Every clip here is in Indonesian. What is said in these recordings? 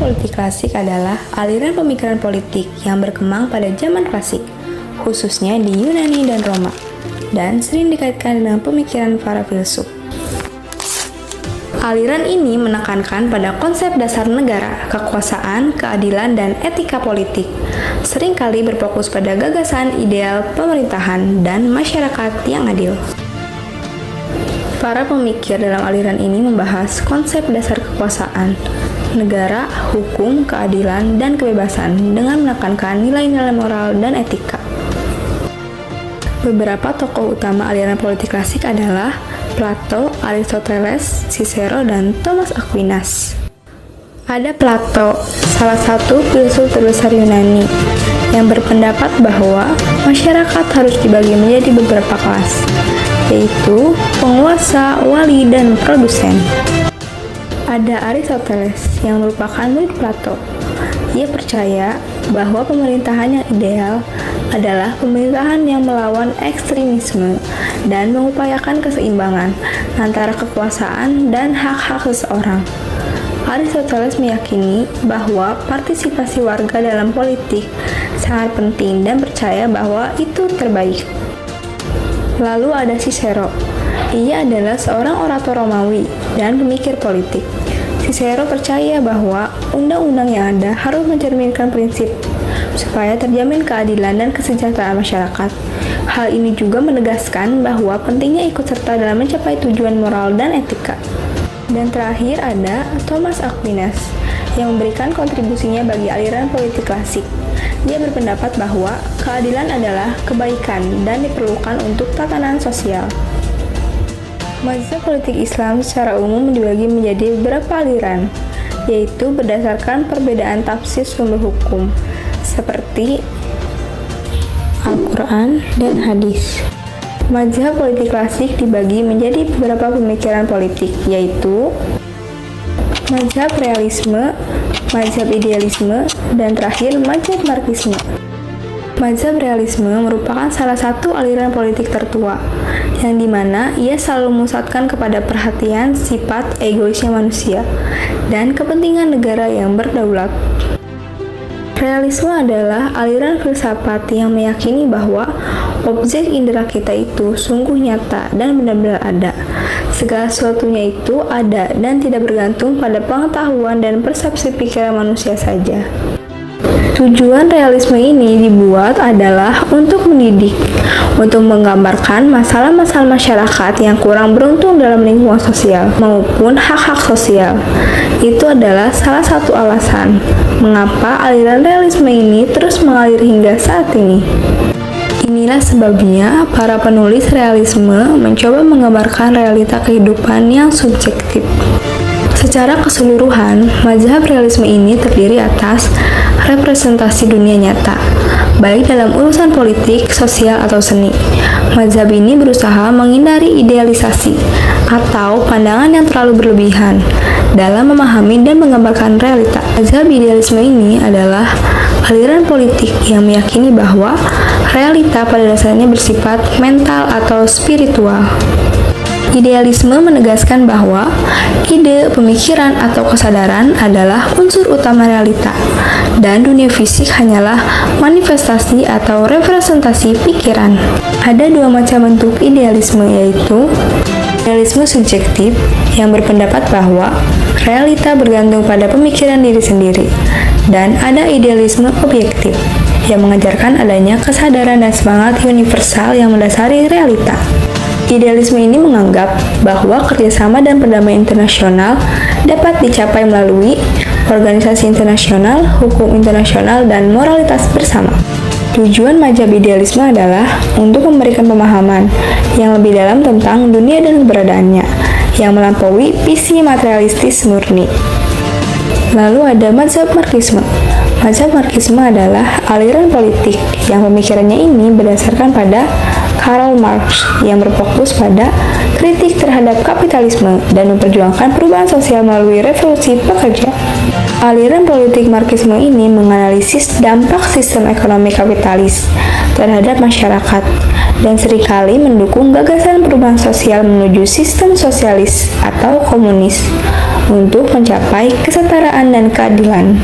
politik klasik adalah aliran pemikiran politik yang berkembang pada zaman klasik, khususnya di Yunani dan Roma, dan sering dikaitkan dengan pemikiran para filsuf. Aliran ini menekankan pada konsep dasar negara, kekuasaan, keadilan, dan etika politik. Seringkali berfokus pada gagasan ideal pemerintahan dan masyarakat yang adil. Para pemikir dalam aliran ini membahas konsep dasar kekuasaan, negara, hukum, keadilan, dan kebebasan dengan menekankan nilai-nilai moral dan etika. Beberapa tokoh utama aliran politik klasik adalah Plato, Aristoteles, Cicero, dan Thomas Aquinas. Ada Plato, salah satu filsuf terbesar Yunani, yang berpendapat bahwa masyarakat harus dibagi menjadi beberapa kelas, yaitu penguasa, wali, dan produsen. Ada Aristoteles yang merupakan murid Plato. Ia percaya bahwa pemerintahan yang ideal adalah pemerintahan yang melawan ekstremisme dan mengupayakan keseimbangan antara kekuasaan dan hak-hak seseorang. Aristoteles meyakini bahwa partisipasi warga dalam politik sangat penting dan percaya bahwa itu terbaik. Lalu ada Cicero. Ia adalah seorang orator Romawi dan pemikir politik. Cicero percaya bahwa undang-undang yang ada harus mencerminkan prinsip supaya terjamin keadilan dan kesejahteraan masyarakat. Hal ini juga menegaskan bahwa pentingnya ikut serta dalam mencapai tujuan moral dan etika. Dan terakhir ada Thomas Aquinas yang memberikan kontribusinya bagi aliran politik klasik. Dia berpendapat bahwa keadilan adalah kebaikan dan diperlukan untuk tatanan sosial. Mazhab politik Islam secara umum dibagi menjadi beberapa aliran, yaitu berdasarkan perbedaan tafsir sumber hukum, seperti Al-Quran dan hadis. Mazhab politik klasik dibagi menjadi beberapa pemikiran politik, yaitu mazhab realisme, mazhab idealisme, dan terakhir mazhab marxisme. Mazhab realisme merupakan salah satu aliran politik tertua, yang dimana ia selalu memusatkan kepada perhatian sifat egoisnya manusia dan kepentingan negara yang berdaulat. Realisme adalah aliran filsafat yang meyakini bahwa objek indera kita itu sungguh nyata dan benar-benar ada. Segala sesuatunya itu ada dan tidak bergantung pada pengetahuan dan persepsi pikiran manusia saja. Tujuan realisme ini dibuat adalah untuk mendidik, untuk menggambarkan masalah-masalah masyarakat yang kurang beruntung dalam lingkungan sosial maupun hak-hak sosial. Itu adalah salah satu alasan mengapa aliran realisme ini terus mengalir hingga saat ini. Inilah sebabnya para penulis realisme mencoba menggambarkan realita kehidupan yang subjektif. Secara keseluruhan, mazhab realisme ini terdiri atas representasi dunia nyata, baik dalam urusan politik, sosial, atau seni. Mazhab ini berusaha menghindari idealisasi atau pandangan yang terlalu berlebihan dalam memahami dan menggambarkan realita. Mazhab idealisme ini adalah aliran politik yang meyakini bahwa realita pada dasarnya bersifat mental atau spiritual. Idealisme menegaskan bahwa ide, pemikiran, atau kesadaran adalah unsur utama realita, dan dunia fisik hanyalah manifestasi atau representasi pikiran. Ada dua macam bentuk idealisme, yaitu idealisme subjektif yang berpendapat bahwa realita bergantung pada pemikiran diri sendiri, dan ada idealisme objektif yang mengajarkan adanya kesadaran dan semangat universal yang mendasari realita. Idealisme ini menganggap bahwa kerjasama dan perdamaian internasional dapat dicapai melalui organisasi internasional, hukum internasional, dan moralitas bersama. Tujuan mazhab idealisme adalah untuk memberikan pemahaman yang lebih dalam tentang dunia dan keberadaannya, yang melampaui visi materialistis murni. Lalu ada mazhab marxisme. Mazhab marxisme adalah aliran politik yang pemikirannya ini berdasarkan pada Karl Marx yang berfokus pada kritik terhadap kapitalisme dan memperjuangkan perubahan sosial melalui revolusi pekerja. Aliran politik marxisme ini menganalisis dampak sistem ekonomi kapitalis terhadap masyarakat dan seringkali mendukung gagasan perubahan sosial menuju sistem sosialis atau komunis. untuk mencapai kesetaraan dan keadilan.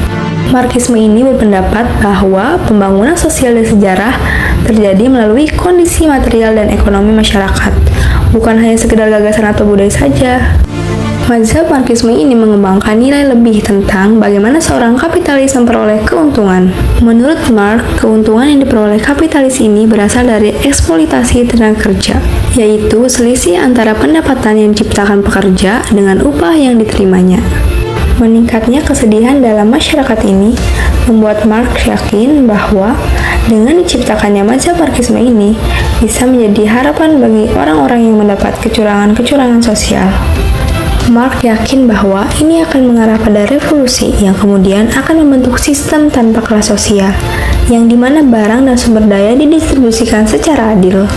Marxisme ini berpendapat bahwa pembangunan sosial dan sejarah terjadi melalui kondisi material dan ekonomi masyarakat, bukan hanya sekedar gagasan atau budaya saja. Mazhab Marxisme ini mengembangkan nilai lebih tentang bagaimana seorang kapitalis memperoleh keuntungan. Menurut Marx, keuntungan yang diperoleh kapitalis ini berasal dari eksploitasi tenaga kerja, yaitu selisih antara pendapatan yang diciptakan pekerja dengan upah yang diterimanya. Meningkatnya kesedihan dalam masyarakat ini membuat Marx yakin bahwa dengan diciptakannya mazhab Marxisme ini bisa menjadi harapan bagi orang-orang yang mendapat kecurangan-kecurangan sosial. Marx yakin bahwa ini akan mengarah pada revolusi yang kemudian akan membentuk sistem tanpa kelas sosial, yang dimana barang dan sumber daya didistribusikan secara adil.